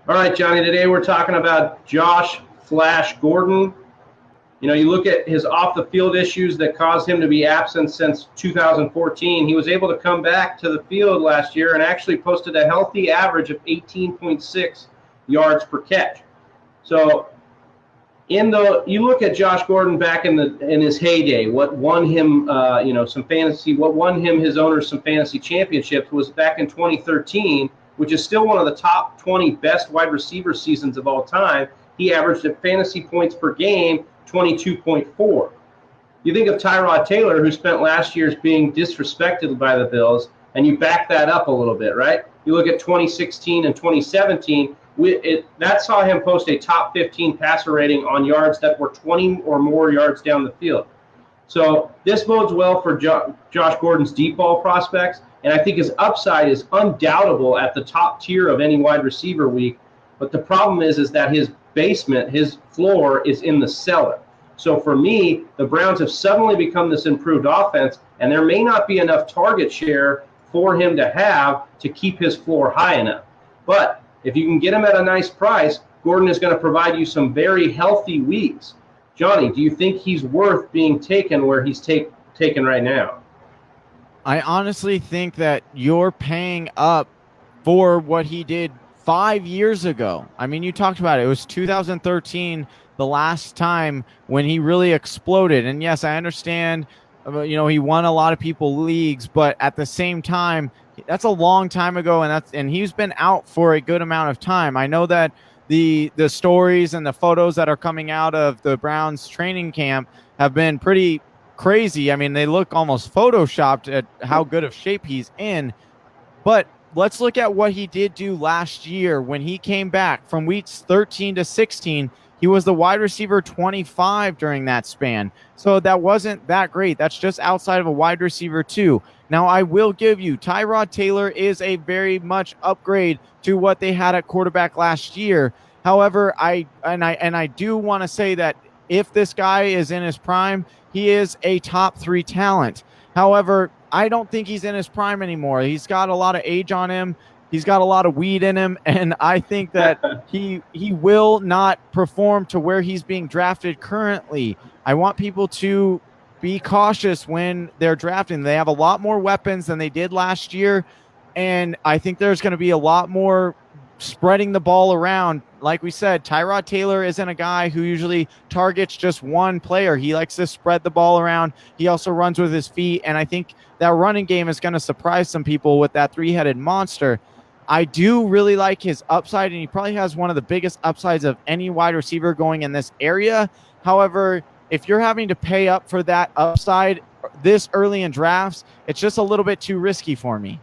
All right, Johnny, today we're talking about Josh Flash Gordon. You know, you look at his off the field issues that caused him to be absent since 2014. He was able to come back to the field last year and actually posted a healthy average of 18.6 yards per catch. So, you look at Josh Gordon back in his heyday. What won him, what won him his owners some fantasy championships was back in 2013, which is still one of the top 20 best wide receiver seasons of all time. He averaged at fantasy points per game 22.4. You think of Tyrod Taylor, who spent last year's being disrespected by the Bills, and you back that up a little bit, right? You look at 2016 and 2017. That saw him post a top 15 passer rating on yards that were 20 or more yards down the field. So this bodes well for Josh Gordon's deep ball prospects, and I think his upside is undoubtable at the top tier of any wide receiver week. But the problem is that his floor is in the cellar. So for me, the Browns have suddenly become this improved offense, and there may not be enough target share for him to have to keep his floor high enough. But if you can get him at a nice price, Gordon is going to provide you some very healthy weeks. Johnny, do you think he's worth being taken where he's taken right now? I honestly think that you're paying up for what he did 5 years ago. I mean, you talked about it. It was 2013, the last time when he really exploded. And yes, I understand, he won a lot of people leagues, but at the same time, that's a long time ago, and he's been out for a good amount of time. I know that the stories and the photos that are coming out of the Browns training camp have been pretty crazy. I mean, they look almost photoshopped at how good of shape he's in. But let's look at what he did do last year when he came back from weeks 13 to 16. He was the wide receiver 25 during that span. So that wasn't that great. That's just outside of a wide receiver 2. Now, I will give you, Tyrod Taylor is a very much upgrade to what they had at quarterback last year. However, I do want to say that if this guy is in his prime, he is a top 3 talent. However, I don't think he's in his prime anymore. He's got a lot of age on him. He's got a lot of weed in him, and I think that he will not perform to where he's being drafted currently. I want people to be cautious when they're drafting. They have a lot more weapons than they did last year, and I think there's going to be a lot more spreading the ball around. Like we said, Tyrod Taylor isn't a guy who usually targets just one player. He likes to spread the ball around. He also runs with his feet, and I think that running game is going to surprise some people with that 3-headed monster. I do really like his upside, and he probably has one of the biggest upsides of any wide receiver going in this area. However, if you're having to pay up for that upside this early in drafts, it's just a little bit too risky for me.